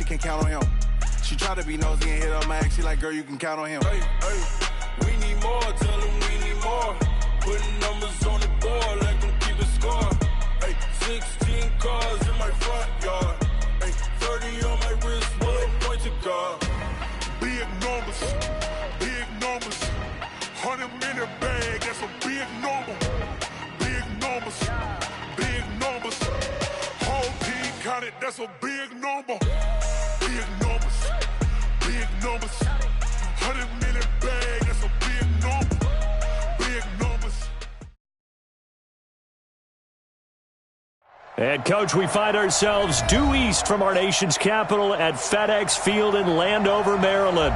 can count on him. She try to be nosy and hit up my ex. She like, girl, you can count on him. Hey, we need more. Tell them we need more. Putting numbers on the board, let them keep a score. Hey, 16 cars in my front yard. Hey, 30 on my wrist, one point to guard. Big numbers, 100-minute bag, that's a big number. Big numbers, whole team counted, that's a big number. Big numbers, 100-minute bag, that's a big number. Big numbers. And, Coach, we find ourselves due east from our nation's capital at FedEx Field in Landover, Maryland.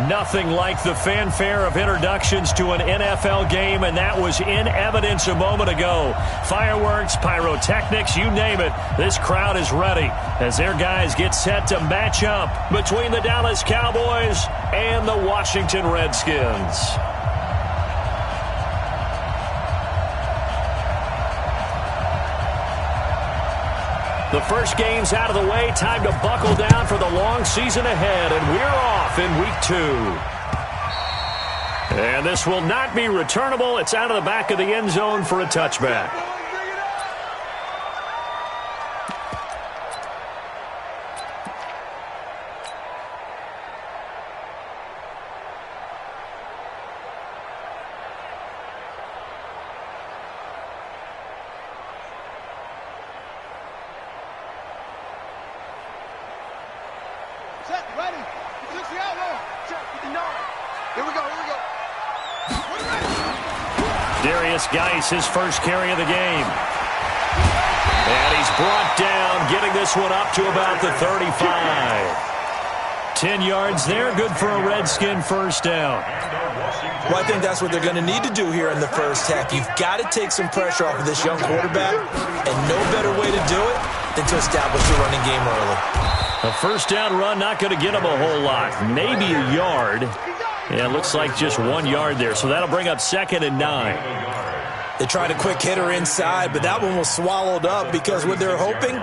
Nothing like the fanfare of introductions to an NFL game, and that was in evidence a moment ago. Fireworks, pyrotechnics, you name it. This crowd is ready as their guys get set to match up between the Dallas Cowboys and the Washington Redskins. The first game's out of the way. Time to buckle down for the long season ahead, and we're off in week 2. And this will not be returnable. It's out of the back of the end zone for a touchback. His first carry of the game. And he's brought down, getting this one up to about the 35. 10 yards there, good for a Redskin first down. Well, I think that's what they're going to need to do here in the first half. You've got to take some pressure off of this young quarterback, and no better way to do it than to establish the running game early. A first down run, not going to get him a whole lot. Maybe a yard. Yeah, it looks like just 1 yard there, so that'll bring up 2nd and 9. They tried a quick hitter inside, but that one was swallowed up because what they're hoping,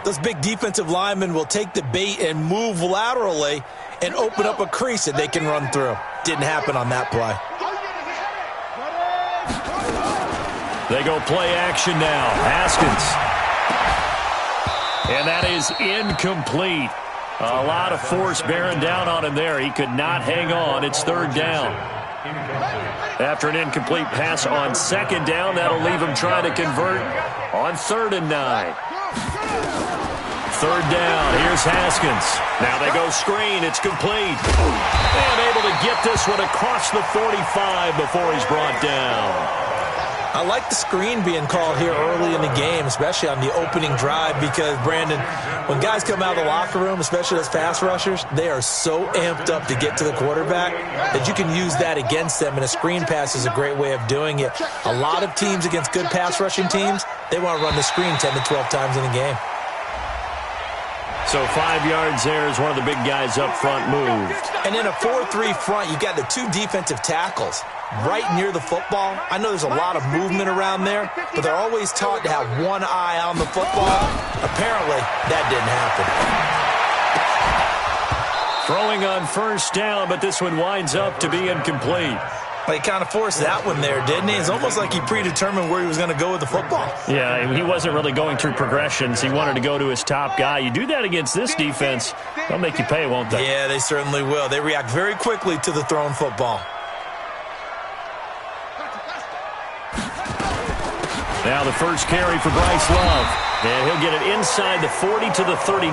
those big defensive linemen will take the bait and move laterally and open up a crease that they can run through. Didn't happen on that play. They go play action now. Haskins. And that is incomplete. A lot of force bearing down on him there. He could not hang on. It's 3rd down. After an incomplete pass on 2nd down, that'll leave him trying to convert on 3rd and 9. 3rd down, here's Haskins. Now they go screen, it's complete. And able to get this one across the 45 before he's brought down. I like the screen being called here early in the game, especially on the opening drive, because, Brandon, when guys come out of the locker room, especially those pass rushers, they are so amped up to get to the quarterback that you can use that against them, and a screen pass is a great way of doing it. A lot of teams against good pass rushing teams, they want to run the screen 10 to 12 times in a game. So 5 yards there as one of the big guys up front moved. And in a 4-3 front, you've got the 2 defensive tackles right near the football. I know there's a lot of movement around there, but they're always taught to have one eye on the football. Apparently, that didn't happen. Throwing on first down, but this one winds up to be incomplete. Well, he kind of forced that one there, didn't he? It's almost like he predetermined where he was going to go with the football. Yeah, he wasn't really going through progressions. He wanted to go to his top guy. You do that against this defense, they'll make you pay, won't they? Yeah, they certainly will. They react very quickly to the thrown football. Now the first carry for Bryce Love. And he'll get it inside the 40 to the 39.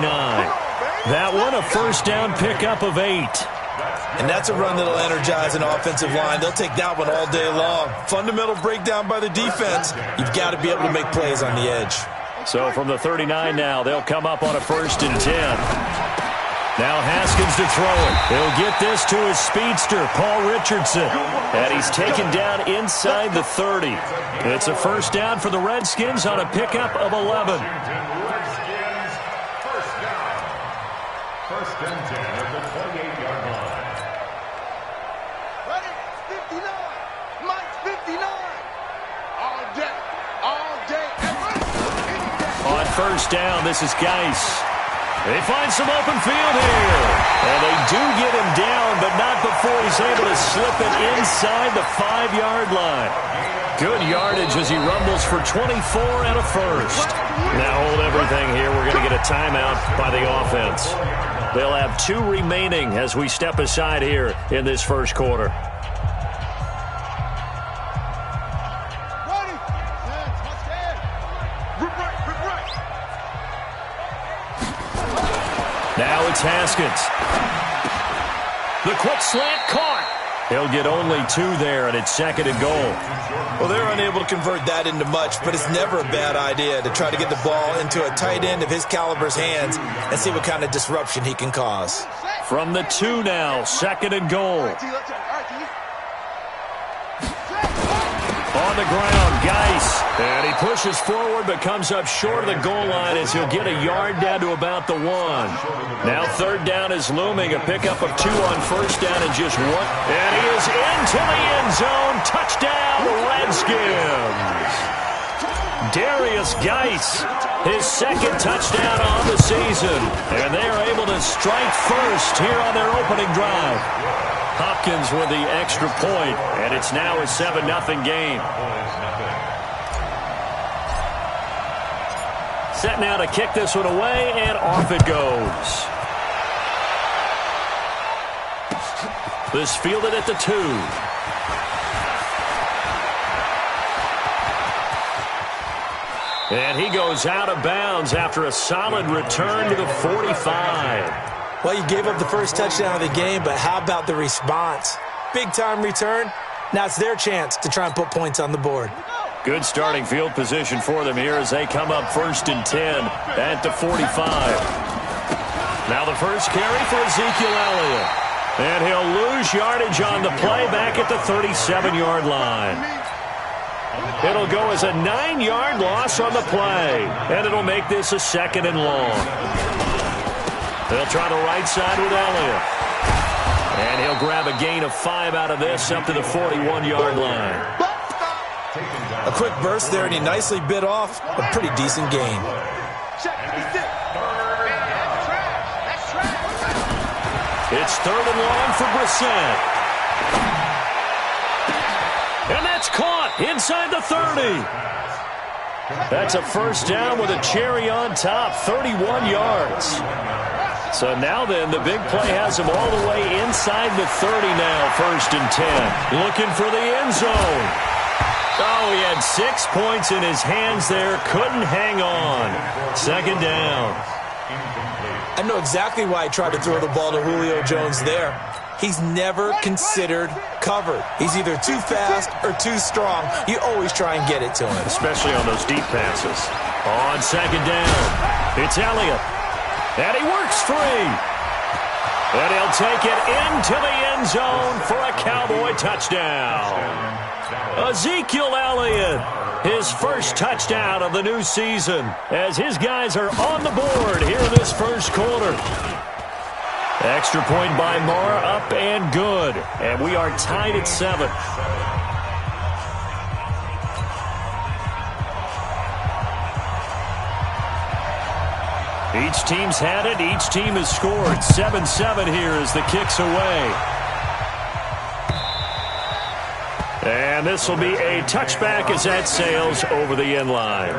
That one, a first down pickup of 8. And that's a run that'll energize an offensive line. They'll take that one all day long. Fundamental breakdown by the defense. You've got to be able to make plays on the edge. So from the 39 now, they'll come up on a 1st and 10. Now Haskins to throw it. He'll get this to his speedster, Paul Richardson. And he's taken down inside the 30. It's a first down for the Redskins on a pickup of 11. First and 10 at the 28-yard line. Ready? 59. Mike's 59. All day. All day. On first down, this is Geis. They find some open field here. And they do get him down, but not before he's able to slip it inside the 5-yard line. Good yardage as he rumbles for 24 and a first. Now hold everything here. We're going to get a timeout by the offense. They'll have 2 remaining as we step aside here in this first quarter. Now it's Haskins. The quick slant caught. He'll get only 2 there, and it's 2nd and goal. Well, they're unable to convert that into much, but it's never a bad idea to try to get the ball into a tight end of his caliber's hands and see what kind of disruption he can cause. From the 2 now, 2nd and goal. On the ground, Geis. And he pushes forward but comes up short of the goal line as he'll get a yard down to about the 1. Now 3rd down is looming. A pickup of 2 on 1st down and just 1. And he is into the end zone. Touchdown, Redskins. Darius Geis, his 2nd touchdown on the season. And they are able to strike first here on their opening drive. Hopkins with the extra point, and it's now a 7-0 game. Set now to kick this one away, and off it goes. This fielded at the 2. And he goes out of bounds after a solid return to the 45. Well, you gave up the first touchdown of the game, but how about the response? Big-time return. Now it's their chance to try and put points on the board. Good starting field position for them here as they come up 1st and 10 at the 45. Now the first carry for Ezekiel Elliott. And he'll lose yardage on the play back at the 37-yard line. It'll go as a 9-yard loss on the play. And it'll make this a 2nd and long. They'll try the right side with Elliott. And he'll grab a gain of 5 out of this up to the 41-yard line. A quick burst there, and he nicely bit off a pretty decent gain. It's 3rd and long for Brissett. And that's caught inside the 30. That's a 1st down with a cherry on top, 31 yards. So now then, the big play has him all the way inside the 30 now, 1st and 10. Looking for the end zone. Oh, he had 6 points in his hands there. Couldn't hang on. 2nd down. I know exactly why he tried to throw the ball to Julio Jones there. He's never considered covered. He's either too fast or too strong. You always try and get it to him. Especially on those deep passes. On 2nd down, it's Elliott. And he works free. And he'll take it into the end zone for a Cowboy touchdown. Ezekiel Elliott, his first touchdown of the new season, as his guys are on the board here in this first quarter. Extra point by Marr, up and good. And we are tied at 7. Each team's had it. Each team has scored. 7-7 here as the kick's away. And this will be a touchback as that sails over the end line.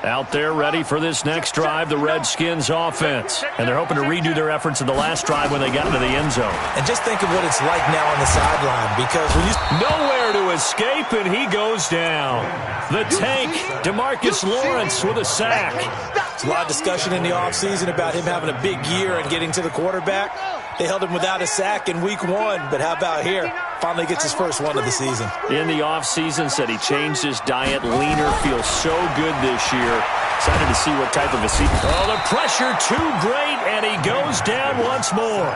Out there ready for this next drive, the Redskins offense. And they're hoping to redo their efforts in the last drive when they got into the end zone. And just think of what it's like now on the sideline, because when you... Nowhere to escape, and he goes down. The tank, DeMarcus Lawrence with a sack. There's a lot of discussion in the offseason about him having a big year and getting to the quarterback. They held him without a sack in week 1, but how about here? Finally gets his first one of the season. In the offseason, said he changed his diet, leaner, feels so good this year. Excited to see what type of a season. Oh, the pressure too great, and he goes down once more.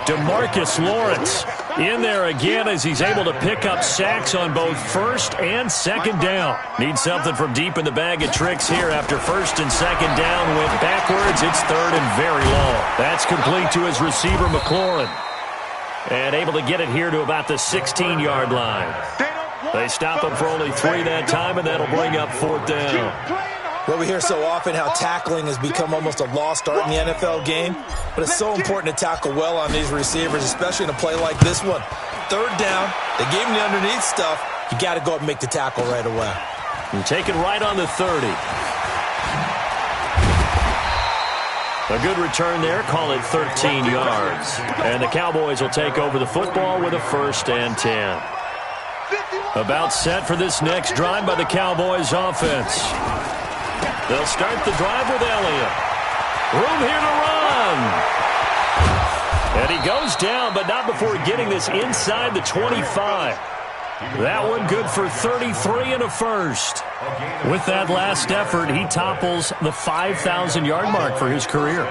DeMarcus Lawrence in there again as he's able to pick up sacks on both first and second down. Needs something from deep in the bag of tricks here after first and second down went backwards. It's third and very long. That's complete to his receiver, McLaurin. And able to get it here to about the 16-yard line. They stop him for only 3 that time, and that'll bring up 4th down. Well, we hear so often how tackling has become almost a lost art in the NFL game, but it's so important to tackle well on these receivers, especially in a play like this one. 3rd down, they gave him the underneath stuff. You got to go up and make the tackle right away. And take it right on the 30. A good return there, call it 13 yards. And the Cowboys will take over the football with a 1st and 10. About set for this next drive by the Cowboys offense. They'll start the drive with Elliott. Room here to run. And he goes down, but not before getting this inside the 25. That one good for 33 and a first. With that last effort, he topples the 5,000-yard mark for his career.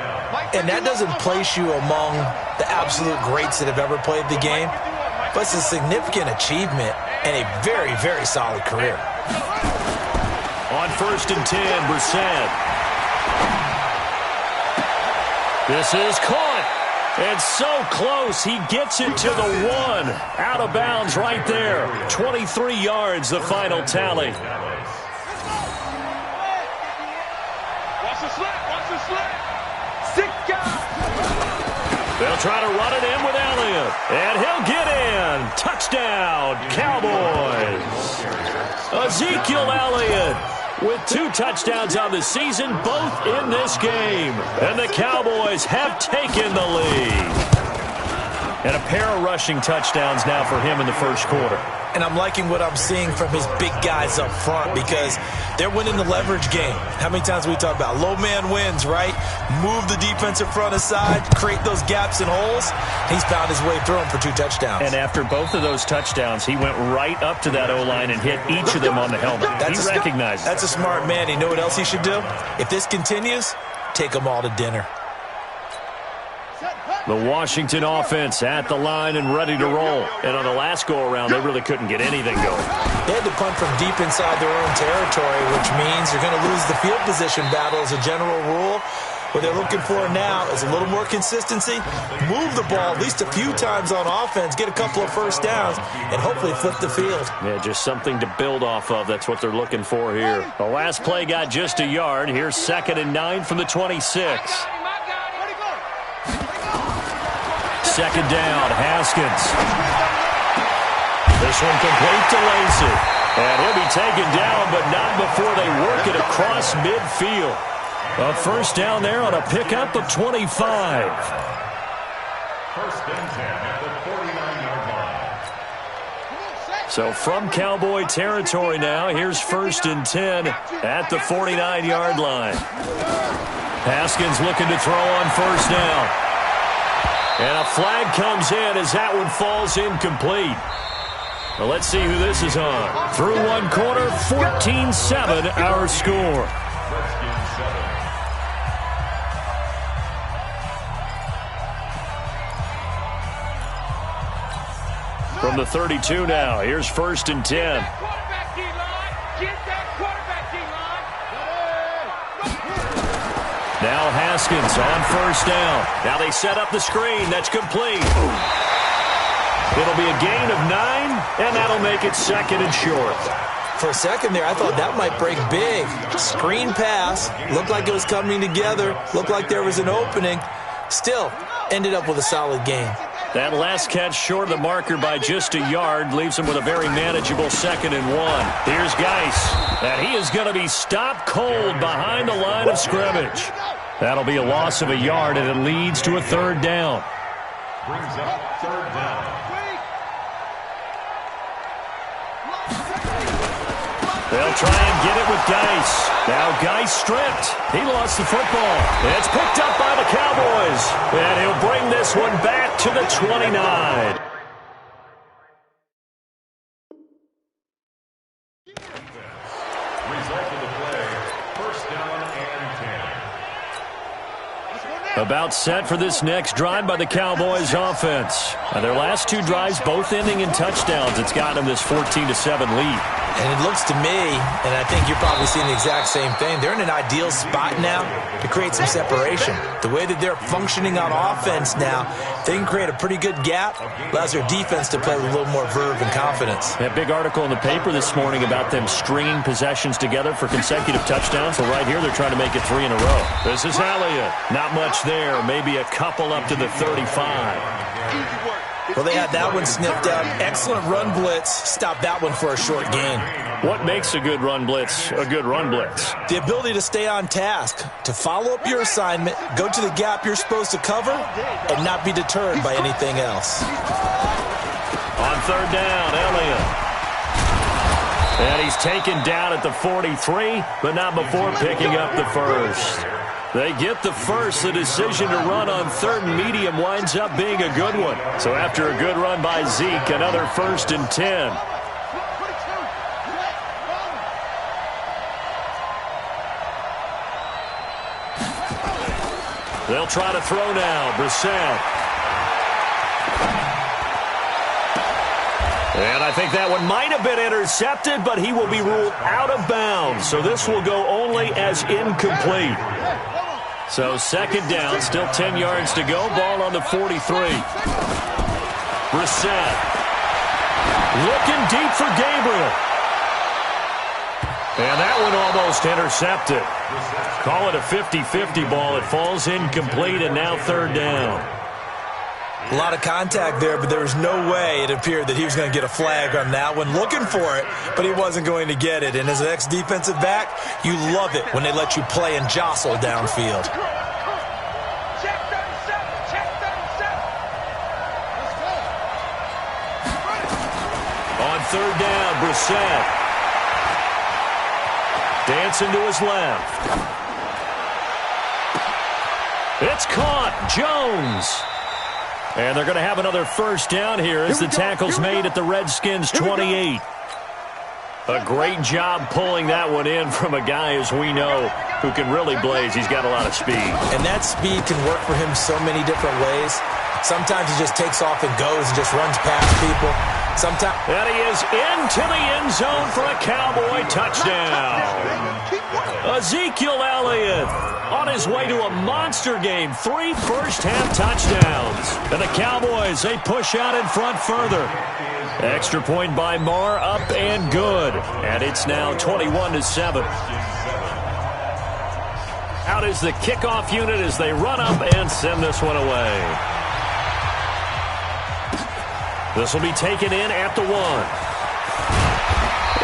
And that doesn't place you among the absolute greats that have ever played the game, but it's a significant achievement and a very, very solid career. On 1st and 10, Brissett. This is caught. And so close, he gets it to the 1. Out of bounds right there. 23 yards, the final tally. Watch the slip, watch the slip. 6 guys. They'll try to run it in with Elliott. And he'll get in. Touchdown, Cowboys. Ezekiel Elliott with 2 touchdowns on the season, both in this game. And the Cowboys have taken the lead. And a pair of rushing touchdowns now for him in the first quarter. And I'm liking what I'm seeing from his big guys up front because they're winning the leverage game. How many times we talk about low man wins, right? Move the defensive front aside, create those gaps and holes. He's found his way through them for 2 touchdowns. And after both of those touchdowns, he went right up to that O-line and hit each of them on the helmet. He recognizes that's a smart man. You know what else he should do? If this continues, take them all to dinner. The Washington offense at the line and ready to roll. And on the last go-around, they really couldn't get anything going. They had to punt from deep inside their own territory, which means you're going to lose the field position battle as a general rule. What they're looking for now is a little more consistency, move the ball at least a few times on offense, get a couple of first downs, and hopefully flip the field. Yeah, just something to build off of. That's what they're looking for here. The last play got just a yard. Here's 2nd and 9 from the 26. 2nd down, Haskins. This one complete to Lacey. And he'll be taken down, but not before they work it across midfield. A first down there on a pickup of 25. 1st and 10 at the 49-yard line. So from Cowboy territory now, here's 1st and 10 at the 49-yard line. Haskins looking to throw on 1st down. And a flag comes in as that one falls incomplete. Well, let's see who this is on. Through one quarter, 14-7 our score. From the 32 now, here's 1st and 10. Now Haskins on 1st down. Now they set up the screen. That's complete. It'll be a gain of 9, and that'll make it 2nd and short. For a second there, I thought that might break big. Screen pass. Looked like it was coming together. Looked like there was an opening. Still, ended up with a solid gain. That last catch short of the marker by just a yard leaves him with a very manageable 2nd and 1. Here's Geis, and he is going to be stopped cold behind the line of scrimmage. That'll be a loss of a yard, and it leads to a 3rd down. Brings up 3rd down. They'll try and get it with Geis. Now Geis stripped. He lost the football. It's picked up by the Cowboys. And he'll bring this one back to the 29. Result of the play, 1st down and 10. About set for this next drive by the Cowboys offense. Their last 2 drives both ending in touchdowns. It's gotten them this 14-7 lead. And it looks to me, and I think you're probably seeing the exact same thing, they're in an ideal spot now to create some separation. The way that they're functioning on offense now, they can create a pretty good gap, allows their defense to play with a little more verve and confidence. That big article in the paper this morning about them stringing possessions together for consecutive touchdowns. So right here, they're trying to make it 3 in a row. This is Elliott. Not much there. Maybe a couple up to the 35. Well, they had that one sniffed out. Excellent run blitz. Stopped that one for a short gain. What makes a good run blitz a good run blitz? The ability to stay on task, to follow up your assignment, go to the gap you're supposed to cover, and not be deterred by anything else. On 3rd down, Elliott. And he's taken down at the 43, but not before picking up the 1st. They get the 1st. The decision to run on 3rd and medium winds up being a good one. So after a good run by Zeke, another 1st and 10. They'll try to throw now. Brissett. And I think that one might have been intercepted, but he will be ruled out of bounds. So this will go only as incomplete. So 2nd down, still 10 yards to go. Ball on the 43. Brissett. Looking deep for Gabriel. And that one almost intercepted. Call it a 50-50 ball. It falls incomplete, and now 3rd down. A lot of contact there, but there was no way it appeared that he was going to get a flag on that one. Looking for it, but he wasn't going to get it. And as an ex-defensive back, you love it when they let you play and jostle downfield. On 3rd down, Brissett. Dancing to his left. It's caught. Jones. And they're going to have another 1st down here as the tackle's made at the Redskins' 28. A great job pulling that one in from a guy, as we know, who can really blaze. He's got a lot of speed. And that speed can work for him so many different ways. Sometimes he just takes off and goes and just runs past people. Sometimes. And he is into the end zone for a Cowboy touchdown. Ezekiel Elliott on his way to a monster game. 3 first-half touchdowns. And the Cowboys, they push out in front further. Extra point by Marr, up and good. And it's now 21-7. Out is the kickoff unit as they run up and send this one away. This will be taken in at the 1.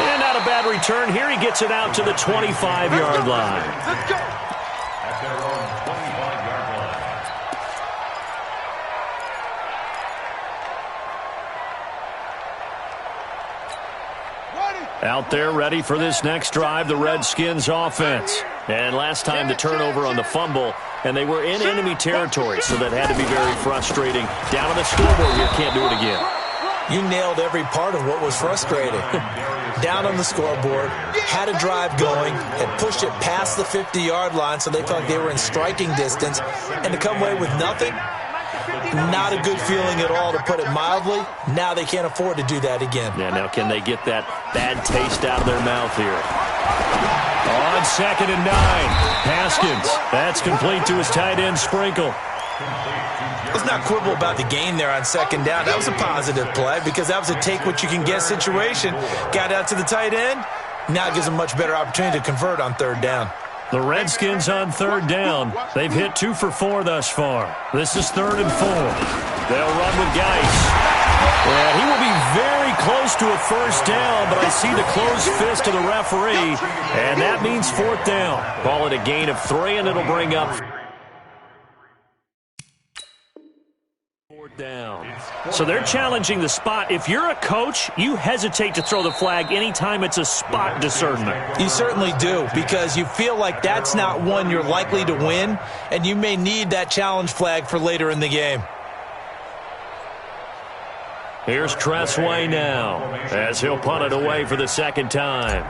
And not a bad return here. He gets it out to the 25-yard line. Let's go. At their own 25-yard line. Out there ready for this next drive, the Redskins offense. And last time the turnover on the fumble, and they were in enemy territory, so that had to be very frustrating. Down on the scoreboard here, can't do it again. You nailed every part of what was frustrating. Down on the scoreboard, had a drive going, had pushed it past the 50-yard line so they felt like they were in striking distance, and to come away with nothing, not a good feeling at all, to put it mildly. Now they can't afford to do that again. Yeah, now can they get that bad taste out of their mouth here? On 2nd and 9, Haskins. That's complete to his tight end, Sprinkle. Let's not quibble about the gain there on 2nd down. That was a positive play because that was a take-what-you-can-get situation. Got out to the tight end. Now it gives them a much better opportunity to convert on 3rd down. The Redskins on 3rd down. They've hit 2 for 4 thus far. This is 3rd and 4. They'll run with Geis. And he will be very close to a first down, but I see the closed fist of the referee, and that means fourth down. Call it a gain of 3, and it'll bring up fourth down. So they're challenging the spot. If you're a coach, you hesitate to throw the flag anytime it's a spot discernment. You certainly do, because you feel like that's not one you're likely to win, and you may need that challenge flag for later in the game. Here's Tressway now, as he'll punt it away for the second time.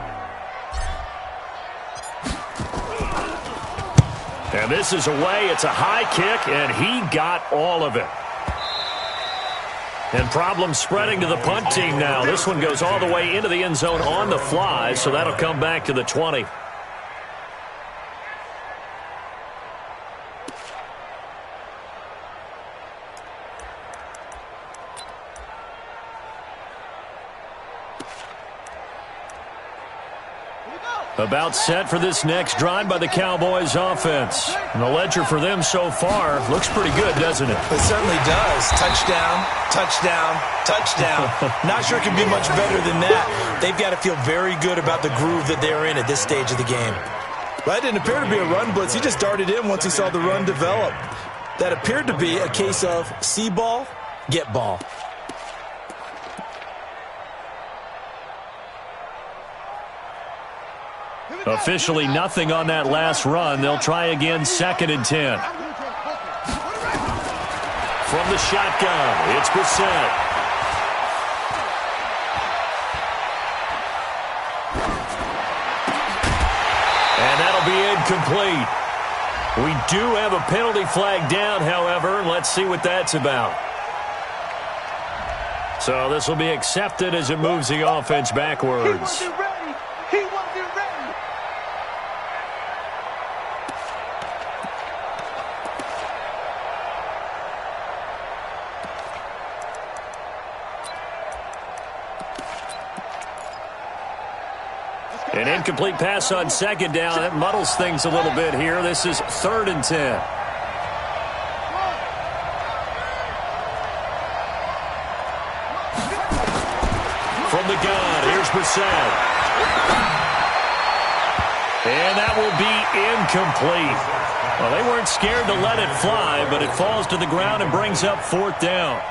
And this is away. It's a high kick, and he got all of it. And problems spreading to the punt team now. This one goes all the way into the end zone on the fly, so that'll come back to the 20. About set for this next drive by the Cowboys offense. And the ledger for them so far looks pretty good, doesn't it? It certainly does. Touchdown, touchdown, touchdown. Not sure it can be much better than that. They've got to feel very good about the groove that they're in at this stage of the game. That didn't appear to be a run blitz. He just darted in once he saw the run develop. That appeared to be a case of see ball, get ball. Officially nothing on that last run. They'll try again, 2nd and 10. From the shotgun, it's Brissett. And that'll be incomplete. We do have a penalty flag down, however. Let's see what that's about. So this will be accepted as it moves the offense backwards. An incomplete pass on 2nd down. That muddles things a little bit here. This is 3rd and 10. From the gun, here's Brissett. And that will be incomplete. Well, they weren't scared to let it fly, but it falls to the ground and brings up 4th down.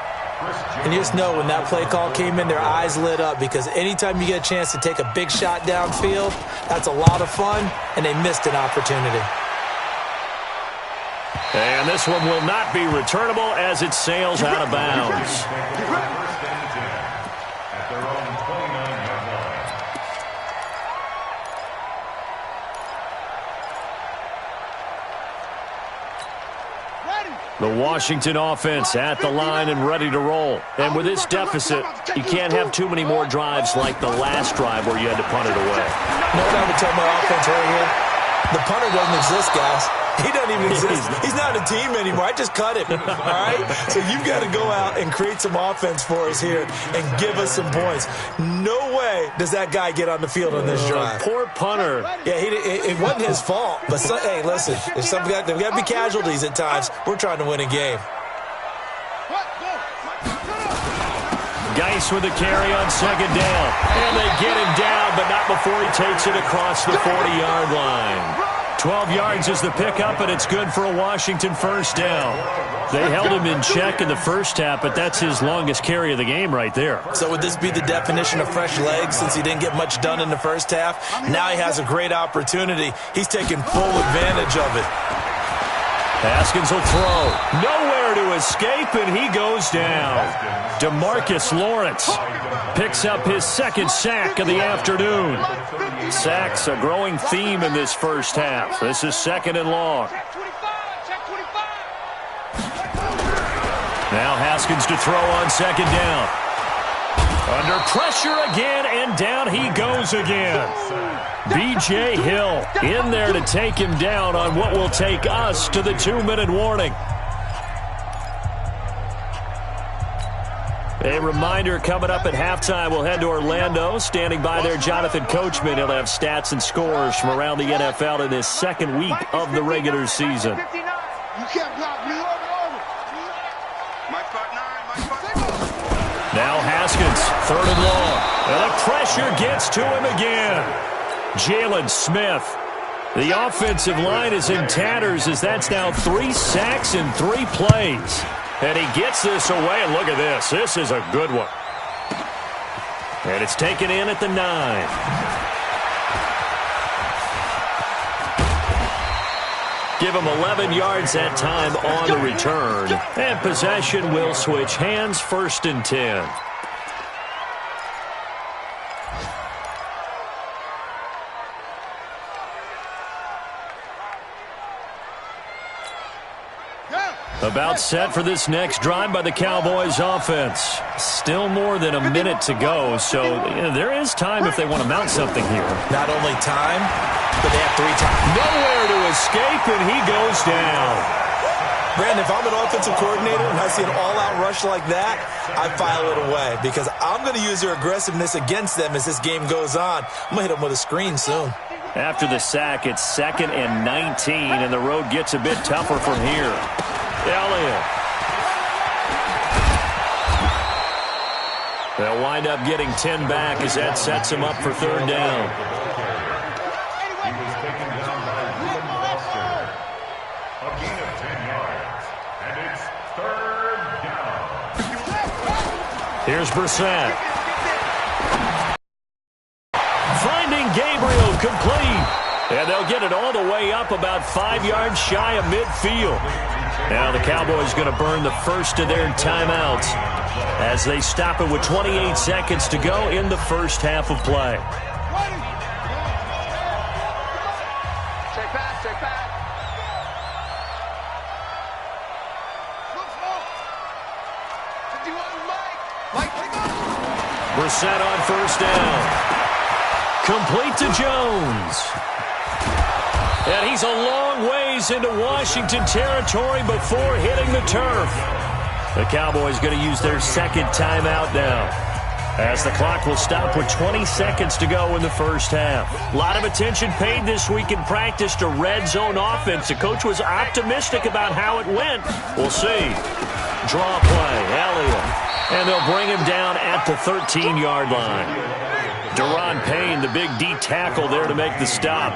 And you just know when that play call came in, their eyes lit up, because anytime you get a chance to take a big shot downfield, that's a lot of fun, and they missed an opportunity. And this one will not be returnable as it sails out of bounds. The Washington offense at the line and ready to roll. And with this deficit, you can't have too many more drives like the last drive where you had to punt it away. You know what I would tell my offense right here? The punter doesn't exist, guys. He doesn't even exist. He's not a team anymore. I just cut him, all right? So you've got to go out and create some offense for us here and give us some points. No way does that guy get on the field on this drive. Poor punter. Yeah, it wasn't his fault. But, hey, listen, there's got to be casualties at times. We're trying to win a game. Geis with the carry on 2nd down. And they get him down, but not before he takes it across the 40-yard line. 12 yards is the pickup, and it's good for a Washington first down. They held him in check in the first half, but that's his longest carry of the game right there. So would this be the definition of fresh legs since he didn't get much done in the first half? Now he has a great opportunity. He's taking full advantage of it. Haskins will throw. Nowhere to escape, and he goes down. DeMarcus Lawrence picks up his 2nd sack of the afternoon. Sacks a growing theme in this first half. This is 2nd and long. Now Haskins to throw on 2nd down. Under pressure again, and down he goes again. B.J. Hill in there to take him down on what will take us to the 2-minute warning. A reminder coming up at halftime, we'll head to Orlando. Standing by there, Jonathan Coachman. He'll have stats and scores from around the NFL in this 2nd week of the regular season. You can't block me. My partner. Now Haskins, 3rd and long. And the pressure gets to him again. Jalen Smith. The offensive line is in tatters as that's now 3 sacks in 3 plays. And he gets this away, and look at this. This is a good one. And it's taken in at the 9. Give him 11 yards that time on the return. And possession will switch hands, 1st and 10. About set for this next drive by the Cowboys offense. Still more than a minute to go, so there is time if they want to mount something here. Not only time, but they have 3 times. Nowhere to escape, and he goes down. Brandon, if I'm an offensive coordinator and I see an all-out rush like that, I file it away because I'm going to use their aggressiveness against them as this game goes on. I'm going to hit them with a screen soon. After the sack, it's 2nd and 19, and the road gets a bit tougher from here. Elliott. They'll wind up getting 10 back as that sets him up for 3rd down. He was taken down by Ruben Foster. A gain of 10 yards. And it's 3rd down. Here's Brissett. Finding Gabriel complete. And they'll get it all the way up about 5 yards shy of midfield. Now the Cowboys going to burn the first of their timeouts as they stop it with 28 seconds to go in the first half of play. Check back. Brissett on 1st down. Complete to Jones. And he's a long ways into Washington territory before hitting the turf. The Cowboys going to use their 2nd timeout now, as the clock will stop with 20 seconds to go in the first half. A lot of attention paid this week in practice to red zone offense. The coach was optimistic about how it went. We'll see. Draw play, Elliott. And they'll bring him down at the 13-yard line. Deron Payne, the big D tackle there to make the stop.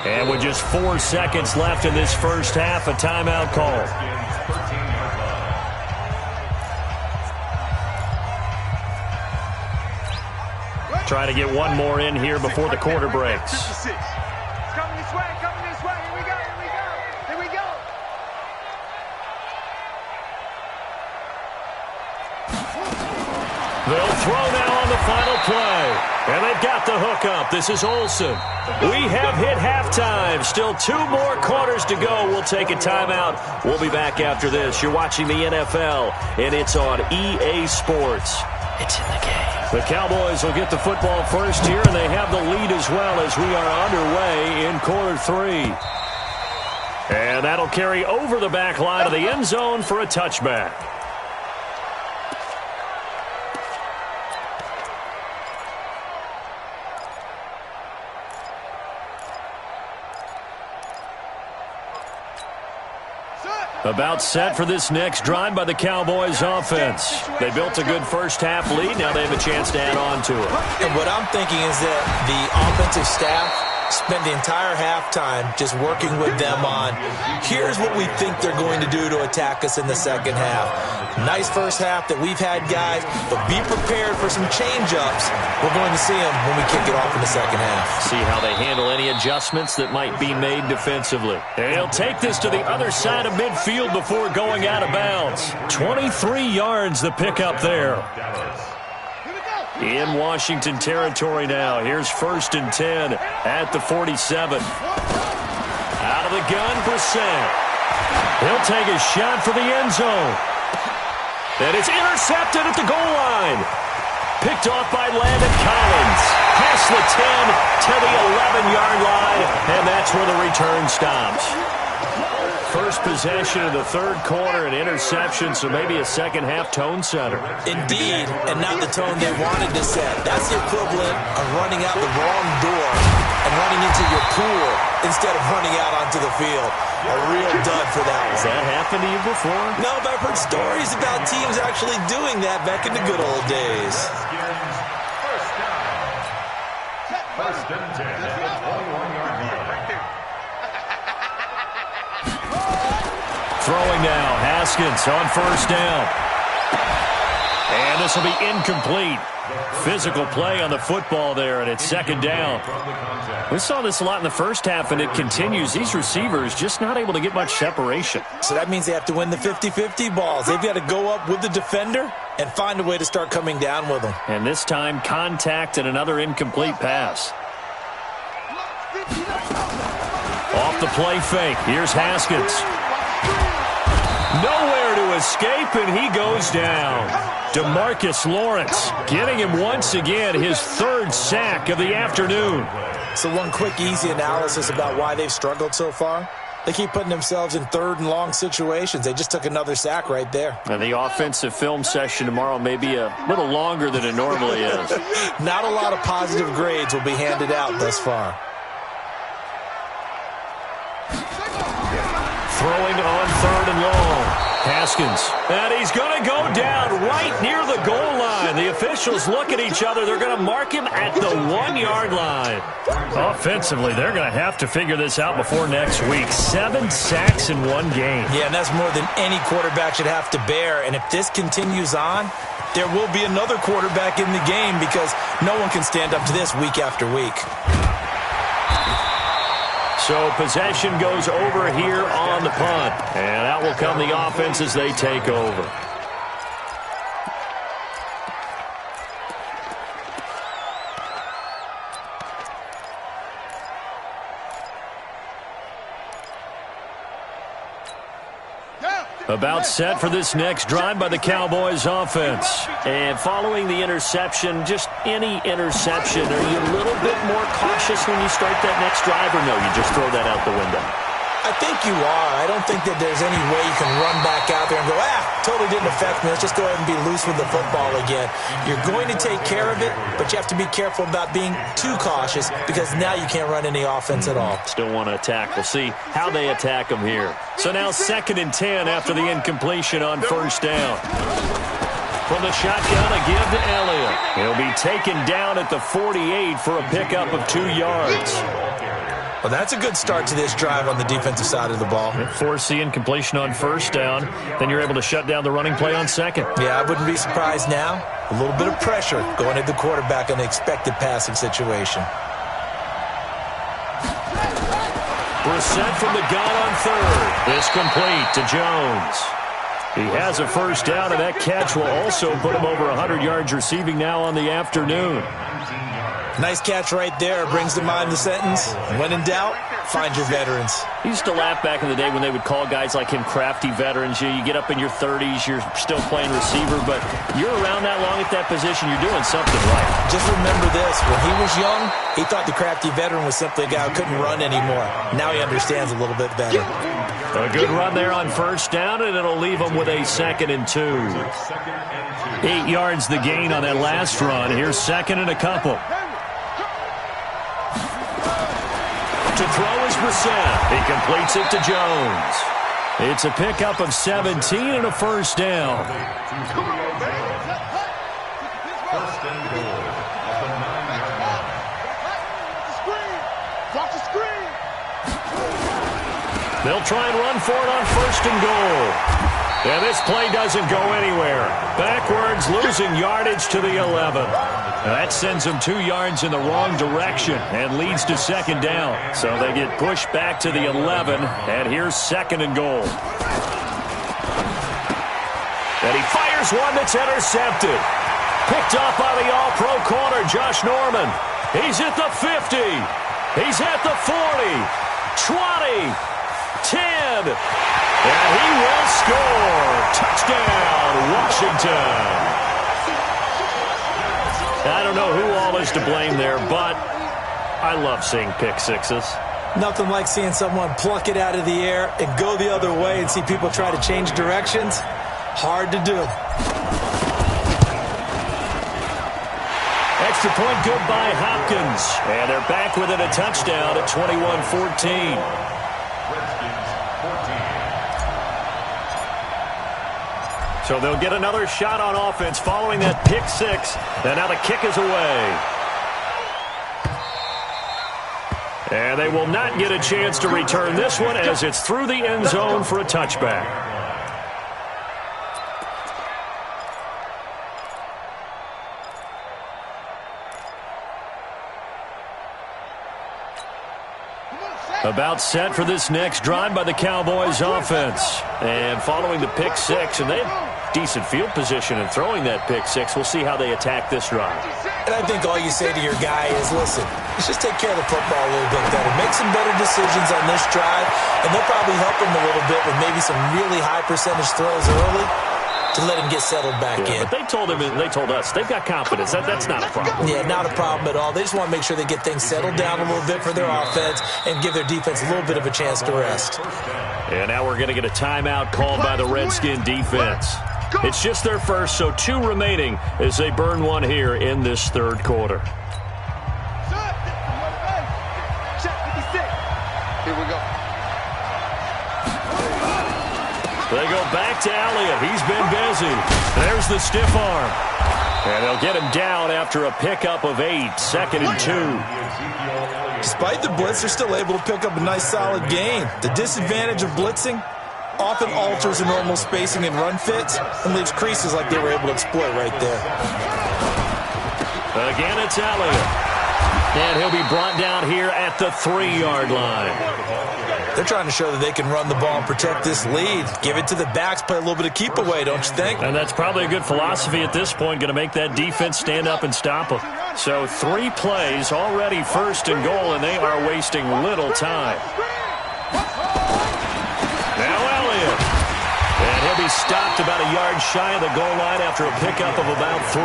And with just 4 seconds left in this first half, a timeout call. Try to get one more in here before the quarter breaks. It's coming this way. Here we go. They'll throw now on the final play. And they've got the hook up. This is Olsen. We have hit halftime. Still 2 more quarters to go. We'll take a timeout. We'll be back after this. You're watching the NFL, and it's on EA Sports. It's in the game. The Cowboys will get the football first here, and they have the lead as well as we are underway in quarter 3. And that'll carry over the back line of the end zone for a touchback. About set for this next drive by the Cowboys offense. They built a good first half lead. Now they have a chance to add on to it. And what I'm thinking is that the offensive staff spend the entire halftime just working with them on, here's what we think they're going to do to attack us in the second half. Nice first half that we've had, guys, but be prepared for some change-ups. We're going to see them when we kick it off in the second half. See how they handle any adjustments that might be made defensively. They'll take this to the other side of midfield before going out of bounds. 23 yards the pickup there. In Washington territory now. Here's 1st and 10 at the 47. Out of the gun, Brissett. He'll take a shot for the end zone. And it's intercepted at the goal line. Picked off by Landon Collins. Past the 10 to the 11-yard line, and that's where the return stops. first possession of the third quarter, an interception, so maybe a second-half tone setter. Indeed, and not the tone they wanted to set. That's the equivalent of running out the wrong door and running into your pool instead of running out onto the field. A real dud for that one. Has that happened to you before? No, but I've heard stories about teams actually doing that back in the good old days. First and 10 at the 21-yard line. Throwing now, Haskins on first down. And this will be incomplete. Physical play on the football there, and it's second down. We saw this a lot in the first half, and it continues. These receivers just not able to get much separation. So that means they have to win the 50-50 balls. They've got to go up with the defender and find a way to start coming down with them. And this time, contact and another incomplete pass. Off the play fake. Here's Haskins. Nowhere to escape, and he goes down. DeMarcus Lawrence getting him once again his third sack of the afternoon. So one quick, easy analysis about why they've struggled so far. They keep putting themselves in third and long situations. They just took another sack right there. And the offensive film session tomorrow may be a little longer than it normally is. Not a lot of positive grades will be handed out thus far. Throwing on third and long. Haskins. And he's going to go down right near the goal line. The officials look at each other. They're going to mark him at the 1-yard line. Offensively, they're going to have to figure this out before next week. 7 sacks in one game. Yeah, and that's more than any quarterback should have to bear. And if this continues on, there will be another quarterback in the game because no one can stand up to this week after week. So possession goes over here on the punt. And out will come the offense as they take over. About set for this next drive by the Cowboys offense. And following the interception, just any interception, are you a little bit more cautious when you start that next drive, or no, you just throw that out the window? I think you are. I don't think that there's any way you can run back out there and go, totally didn't affect me. Let's just go ahead and be loose with the football again. You're going to take care of it, but you have to be careful about being too cautious because now you can't run any offense at all. Still want to attack. We'll see how they attack them here. So now 2nd and 10 after the incompletion on first down. From the shotgun, a give to Elliott. He'll be taken down at the 48 for a pickup of 2 yards. Well, that's a good start to this drive on the defensive side of the ball. Force the incompletion on first down. Then you're able to shut down the running play on second. Yeah, I wouldn't be surprised now. A little bit of pressure going at the quarterback in an expected passing situation. Brissett from the gun on third. This complete to Jones. He has a first down, and that catch will also put him over 100 yards receiving now on the afternoon. Nice catch right there. Brings to mind the sentence, when in doubt, find your veterans. I used to laugh back in the day when they would call guys like him crafty veterans. You get up in your 30s, you're still playing receiver, but you're around that long at that position, you're doing something right. Just remember this. When he was young, he thought the crafty veteran was simply a guy who couldn't run anymore. Now he understands a little bit better. A good run there on first down, and it'll leave him with a 2nd and 2. 8 yards the gain on that last run. Here's 2nd and a couple. To throw is Brissett. He completes it to Jones. It's a pickup of 17 and a first down. First and goal at the 9-yard line. Watch the screen. They'll try and run for it on 1st and goal. And this play doesn't go anywhere. Backwards, losing yardage to the 11. That sends them 2 yards in the wrong direction and leads to 2nd down. So they get pushed back to the 11, and here's 2nd and goal. And he fires one that's intercepted. Picked up by the all-pro corner, Josh Norman. He's at the 50. He's at the 40. 20. 10. And he will score. Touchdown, Washington. I don't know who all is to blame there, but I love seeing pick sixes. Nothing like seeing someone pluck it out of the air and go the other way and see people try to change directions. Hard to do. Extra point good by Hopkins. And they're back within a touchdown at 21-14. So they'll get another shot on offense following that pick six. And now the kick is away. And they will not get a chance to return this one as it's through the end zone for a touchback. About set for this next drive by the Cowboys offense. And following the pick six, and they have decent field position in throwing that pick six. We'll see how they attack this drive. And I think all you say to your guy is, listen, let's just take care of the football a little bit better. Make some better decisions on this drive, and they'll probably help him a little bit with maybe some really high percentage throws early to let him get settled back in. But they told us they've got confidence. That's not a problem. Yeah, not a problem at all. They just want to make sure they get things settled down a little bit for their offense and give their defense a little bit of a chance to rest. And now we're going to get a timeout called by the Redskin defense. It's just their first, so 2 remaining as they burn one here in this third quarter. Here we go. They go back to Elliott. He's been busy. There's the stiff arm. And they'll get him down after a pickup of 8, 2nd and 2. Despite the blitz, they're still able to pick up a nice, solid gain. The disadvantage of blitzing often alters the normal spacing and run fits and leaves creases like they were able to exploit right there. Again, it's Elliott. And he'll be brought down here at the 3-yard line. They're trying to show that they can run the ball and protect this lead. Give it to the backs, play a little bit of keep away, don't you think? And that's probably a good philosophy at this point, going to make that defense stand up and stop them. So 3 plays, already 1st and goal, and they are wasting little time. Now Elliott. And he'll be stopped about a yard shy of the goal line after a pickup of about 3.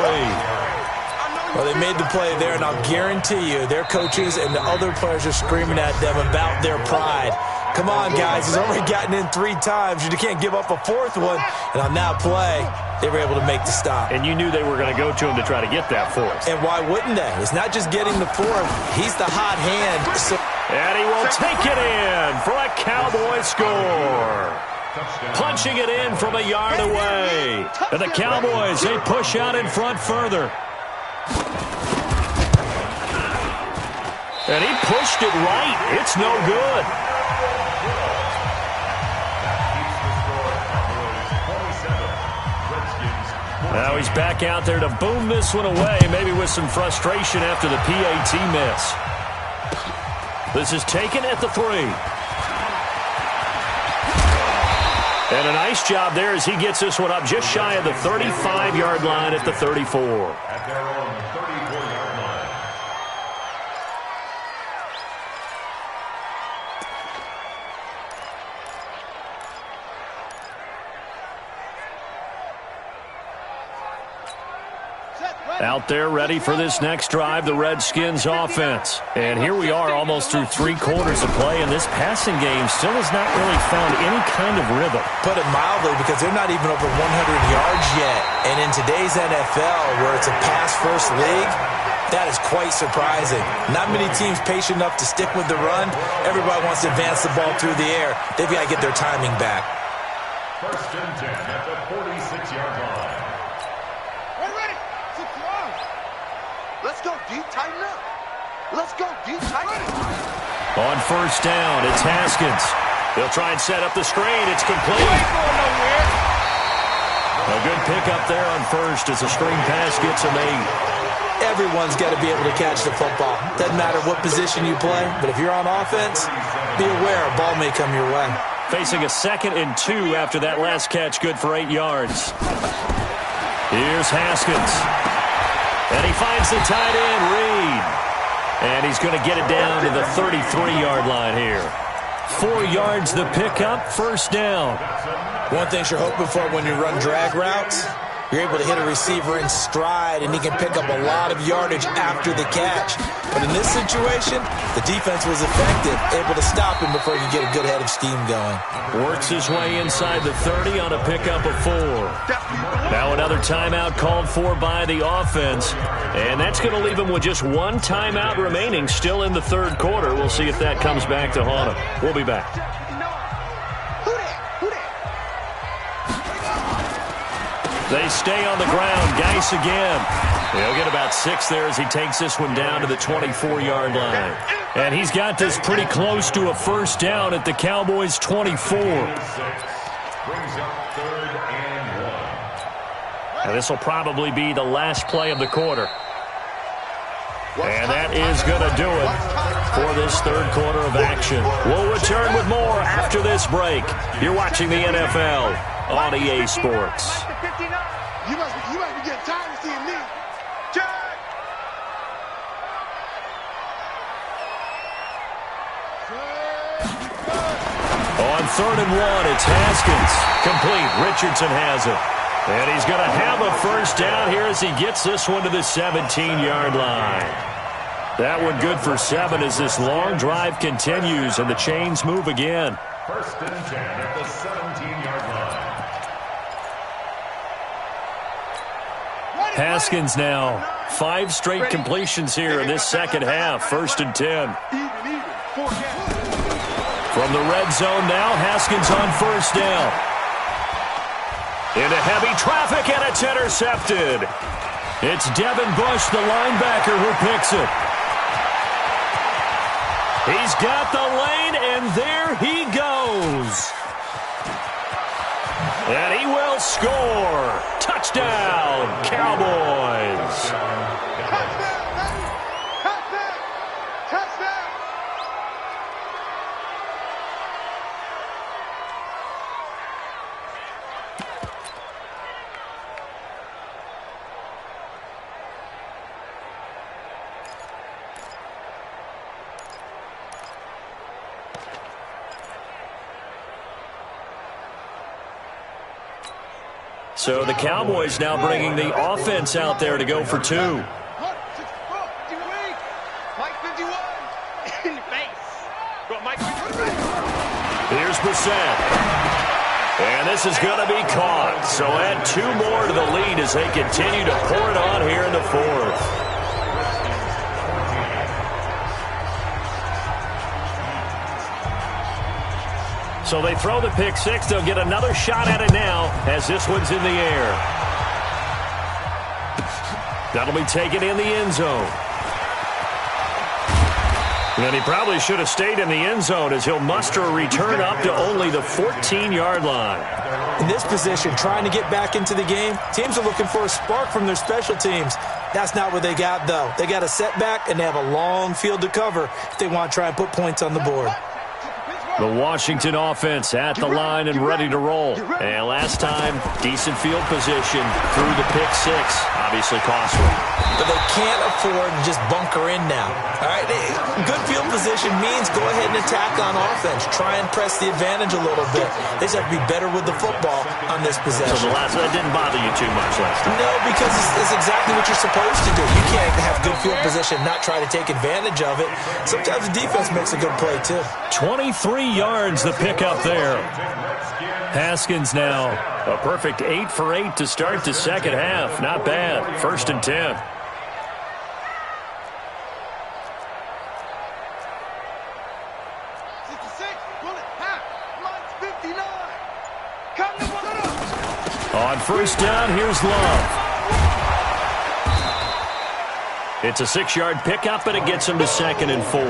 Well, they made the play there, and I'll guarantee you their coaches and the other players are screaming at them about their pride. Come on, guys. He's already gotten in 3 times. You can't give up a 4th one. And on that play, they were able to make the stop. And you knew they were going to go to him to try to get that 4th. And why wouldn't they? It's not just getting the 4th. He's the hot hand. And he will take it in for a Cowboy score. Punching it in from a yard away. And the Cowboys, they push out in front further. And he pushed it right. It's no good. Now he's back out there to boom this one away, maybe with some frustration after the PAT miss. This is taken at the 3. And a nice job there as he gets this one up just shy of the 35-yard line at the 34. At their own 34-yard line. Out there ready for this next drive, the Redskins offense. And here we are almost through 3 quarters of play, and this passing game still has not really found any kind of rhythm. Put it mildly, because they're not even over 100 yards yet. And in today's NFL, where it's a pass-first league, that is quite surprising. Not many teams patient enough to stick with the run. Everybody wants to advance the ball through the air. They've got to get their timing back. 1st and 10 at the 46-yard line. Let's go deep, tighten up. Let's go deep, tighten up. On 1st down, it's Haskins. They'll try and set up the screen. It's complete. A good pickup there on 1st as the screen pass gets him 8. Everyone's got to be able to catch the football. Doesn't matter what position you play, but if you're on offense, be aware a ball may come your way. Facing a 2nd and 2 after that last catch, good for 8 yards. Here's Haskins. And he finds the tight end, Reed. And he's going to get it down to the 33-yard line here. 4 yards the pickup, 1st down. One thing you're hoping for when you run drag routes, you're able to hit a receiver in stride, and he can pick up a lot of yardage after the catch. But in this situation, the defense was effective, able to stop him before he could get a good head of steam going. Works his way inside the 30 on a pickup of 4. Now another timeout called for by the offense, and that's going to leave him with just one timeout remaining still in the third quarter. We'll see if that comes back to haunt him. We'll be back. They stay on the ground. Geis again. He'll get about 6 there as he takes this one down to the 24-yard line. And he's got this pretty close to a first down at the Cowboys' 24. Now this will probably be the last play of the quarter. And that is going to do it for this third quarter of action. We'll return with more after this break. You're watching the NFL on EA Sports. You must be getting tired of seeing me. On 3rd and 1, it's Haskins. Complete. Richardson has it. And he's going to have a first down here as he gets this one to the 17-yard line. That one good for 7 as this long drive continues and the chains move again. 1st and 10 at the 17-yard line. Haskins now 5 straight completions here in this second half. 1st and 10. From the red zone now, Haskins on first down. Into heavy traffic, and it's intercepted. It's Devin Bush, the linebacker, who picks it. He's got the lane, and there he goes. And he will score. Touchdown, Cowboys. So the Cowboys now bringing the offense out there to go for 2. Mike 51 in the face. Go Mike 51. Here's Brissett. And this is going to be caught. So add 2 more to the lead as they continue to pour it on here in the 4th. So they throw the pick 6. They'll get another shot at it now as this one's in the air. That'll be taken in the end zone. And he probably should have stayed in the end zone as he'll muster a return up to only the 14-yard line. In this position, trying to get back into the game, teams are looking for a spark from their special teams. That's not what they got, though. They got a setback, and they have a long field to cover if they want to try and put points on the board. The Washington offense at the line and ready to roll. And last time, decent field position through the pick 6. Obviously costly. But they can't afford to just bunker in now. All right, good field position means go ahead and attack on offense. Try and press the advantage a little bit. They just have to be better with the football on this possession. So that didn't bother you too much last time? No, because it's exactly what you're supposed to do. You can't have good field position, not try to take advantage of it. Sometimes the defense makes a good play, too. 23 yards the pickup there. Haskins now a perfect 8 for 8 to start the second half. Not bad. 1st and 10. On first down, here's Love. It's a 6-yard pickup, and it gets him to 2nd and 4.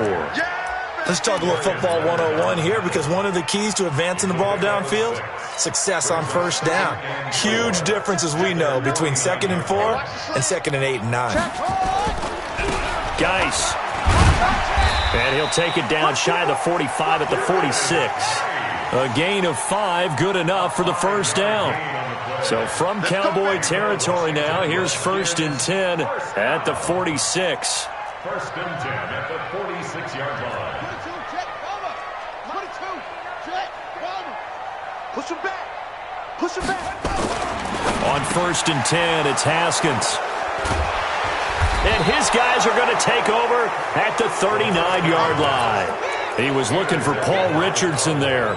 Let's talk a little football 101 here, because one of the keys to advancing the ball downfield, success on first down. Huge difference, as we know, between 2nd and 4 and 2nd and 8 and 9. Geis. And he'll take it down shy of the 45 at the 46. A gain of 5, good enough for the first down. So from Cowboy territory now, here's 1st and 10 at the 46. 1st and 10 at the 46-yard line. Push him back. Push him back. On 1st and 10, it's Haskins. And his guys are going to take over at the 39-yard line. He was looking for Paul Richardson there.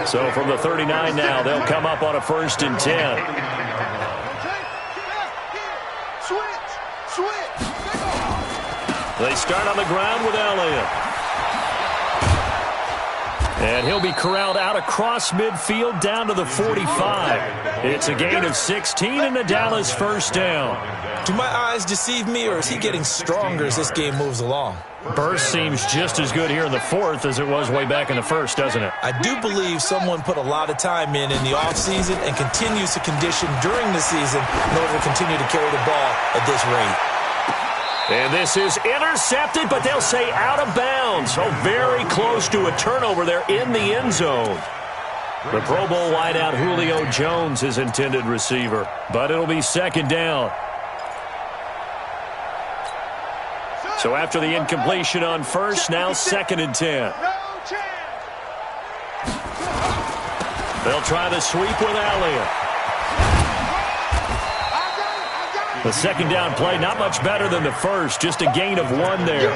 So from the 39 now, they'll come up on a 1st and 10. They start on the ground with Elliott. And he'll be corralled out across midfield down to the 45. It's a gain of 16 and a Dallas first down. Do my eyes deceive me, or is he getting stronger as this game moves along? Burst seems just as good here in the 4th as it was way back in the 1st, doesn't it? I do believe someone put a lot of time in the offseason and continues to condition during the season in order to continue to carry the ball at this rate. And this is intercepted, but they'll say out of bounds. So very close to a turnover there in the end zone. The Pro Bowl wideout Julio Jones is intended receiver, but it'll be 2nd down. So after the incompletion on 1st, now 2nd and 10. They'll try the sweep with Elliott. The 2nd down play, not much better than the 1st, just a gain of 1 there.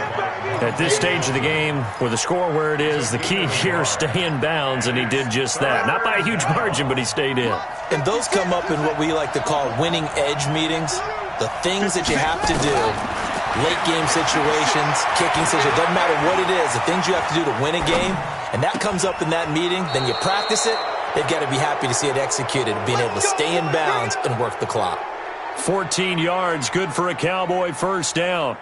At this stage of the game, with the score where it is, the key here, stay in bounds, and he did just that. Not by a huge margin, but he stayed in. And those come up in what we like to call winning edge meetings. The things that you have to do, late game situations, kicking situations, doesn't matter what it is, the things you have to do to win a game, and that comes up in that meeting, then you practice it, they've got to be happy to see it executed, being able to stay in bounds and work the clock. 14 yards, good for a Cowboy first down.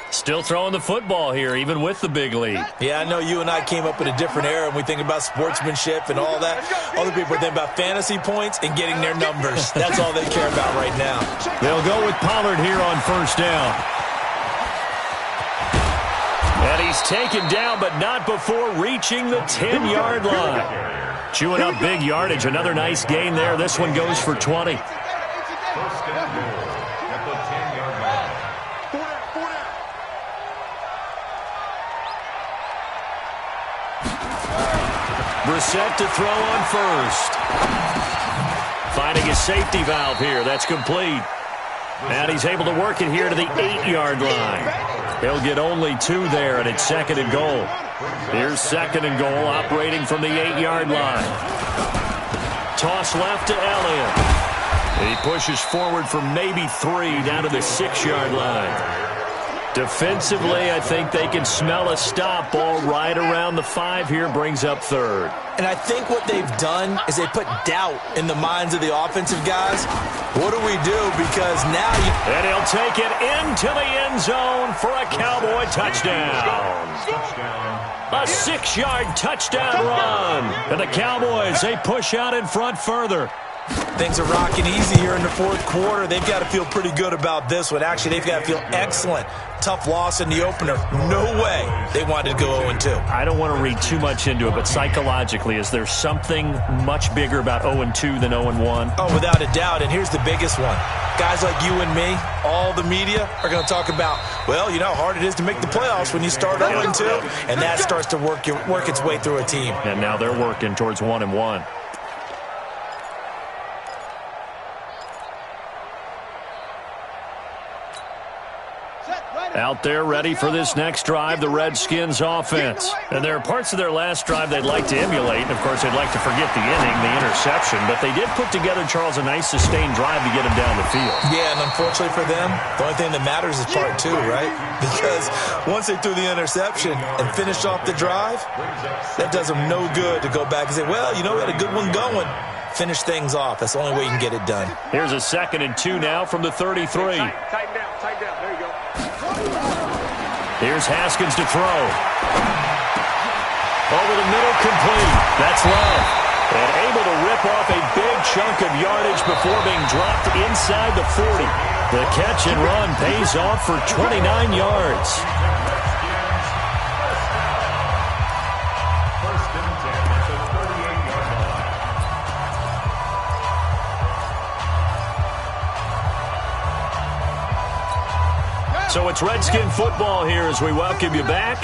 Still throwing the football here, even with the big lead. Yeah, I know you and I came up in a different era, and we think about sportsmanship and all that. Other people think about fantasy points and getting their numbers. That's all they care about right now. They'll go with Pollard here on first down. And he's taken down, but not before reaching the 10-yard line. Chewing up big yardage, another nice gain there. This one goes for 20. First and goal at the 10-yard line. Brissett to throw on first. Finding a safety valve here. That's complete. And he's able to work it here to the 8-yard line. He'll get only 2 there, and it's 2nd and goal. Here's 2nd and goal, operating from the 8-yard line. Toss left to Elliott. He pushes forward for maybe 3 down to the 6-yard line. Defensively, I think they can smell a stop. Ball right around the 5 here, brings up 3rd. And I think what they've done is they put doubt in the minds of the offensive guys. What do we do? Because now you... And he'll take it into the end zone for a Cowboy touchdown. A 6-yard touchdown run. And the Cowboys, they push out in front further. Things are rocking easy here in the 4th quarter. They've got to feel pretty good about this one. Actually, they've got to feel excellent. Tough loss in the opener. No way they wanted to go 0-2. I don't want to read too much into it, but psychologically, is there something much bigger about 0-2 than 0-1? Oh, without a doubt, and here's the biggest one. Guys like you and me, all the media, are going to talk about, well, you know how hard it is to make the playoffs when you start 0-2, and that starts to work its way through a team. And now they're working towards 1-1. Out there ready for this next drive, the Redskins offense. And there are parts of their last drive they'd like to emulate. And, of course, they'd like to forget the inning, the interception. But they did put together, Charles, a nice sustained drive to get him down the field. Yeah, and unfortunately for them, the only thing that matters is part 2, right? Because once they threw the interception and finished off the drive, that does them no good to go back and say, well, you know, we had a good one going. Finish things off. That's the only way you can get it done. Here's a 2nd and 2 now from the 33. Tighten down. There you go. Here's Haskins to throw. Over the middle, complete. That's Love. And able to rip off a big chunk of yardage before being dropped inside the 40. The catch and run pays off for 29 yards. First and 10 at the 38-yard line. So it's Redskin football here as we welcome you back.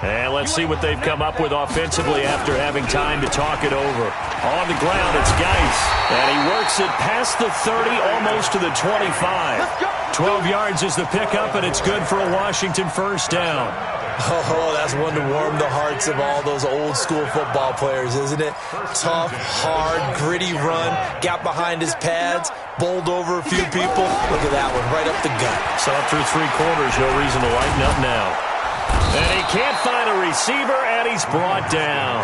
And let's see what they've come up with offensively after having time to talk it over. On the ground, it's Geis. And he works it past the 30, almost to the 25. 12 yards is the pickup, and it's good for a Washington first down. Oh, that's one to warm the hearts of all those old-school football players, isn't it? Tough, hard, gritty run, got behind his pads, bowled over a few people. Look at that one, right up the gut. So up through 3 quarters, no reason to lighten up now. And he can't find a receiver, and he's brought down.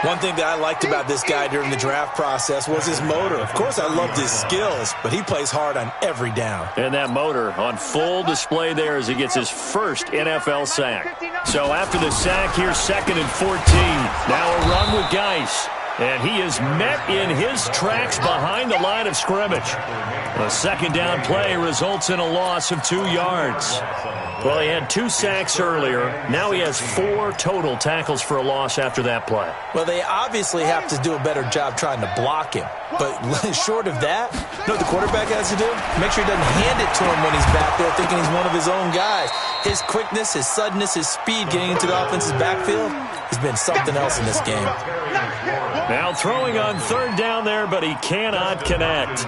One thing that I liked about this guy during the draft process was his motor. Of course, I loved his skills, but he plays hard on every down. And that motor on full display there as he gets his first NFL sack. So after the sack, here's 2nd and 14. Now a run with Geis. And he is met in his tracks behind the line of scrimmage. A 2nd down play results in a loss of 2 yards. Well, he had 2 sacks earlier. Now he has 4 total tackles for a loss after that play. Well, they obviously have to do a better job trying to block him. But short of that, you know what the quarterback has to do? Make sure he doesn't hand it to him when he's back there thinking he's one of his own guys. His quickness, his suddenness, his speed getting into the offense's backfield has been something else in this game. Now throwing on 3rd down there, but he cannot connect.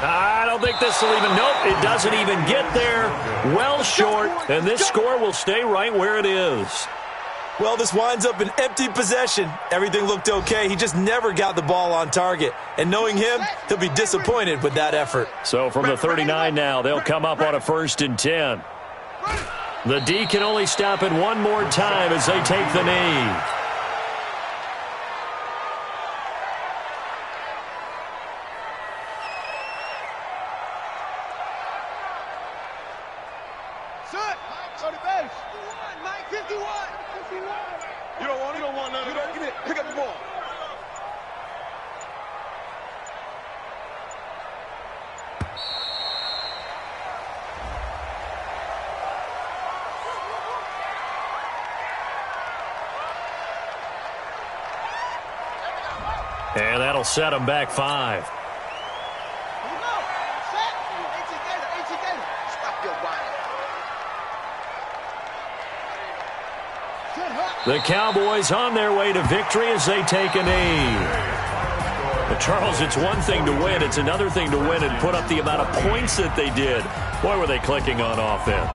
I don't think this will even, nope, it doesn't even get there. Well short, and this score will stay right where it is. Well, this winds up an empty possession. Everything looked okay. He just never got the ball on target. And knowing him, he'll be disappointed with that effort. So from the 39 now, they'll come up on a 1st and 10. The D can only stop it one more time as they take the knee. And that'll set him back 5. The Cowboys on their way to victory as they take a knee. But Charles, it's one thing to win. It's another thing to win and put up the amount of points that they did. Boy, were they clicking on offense.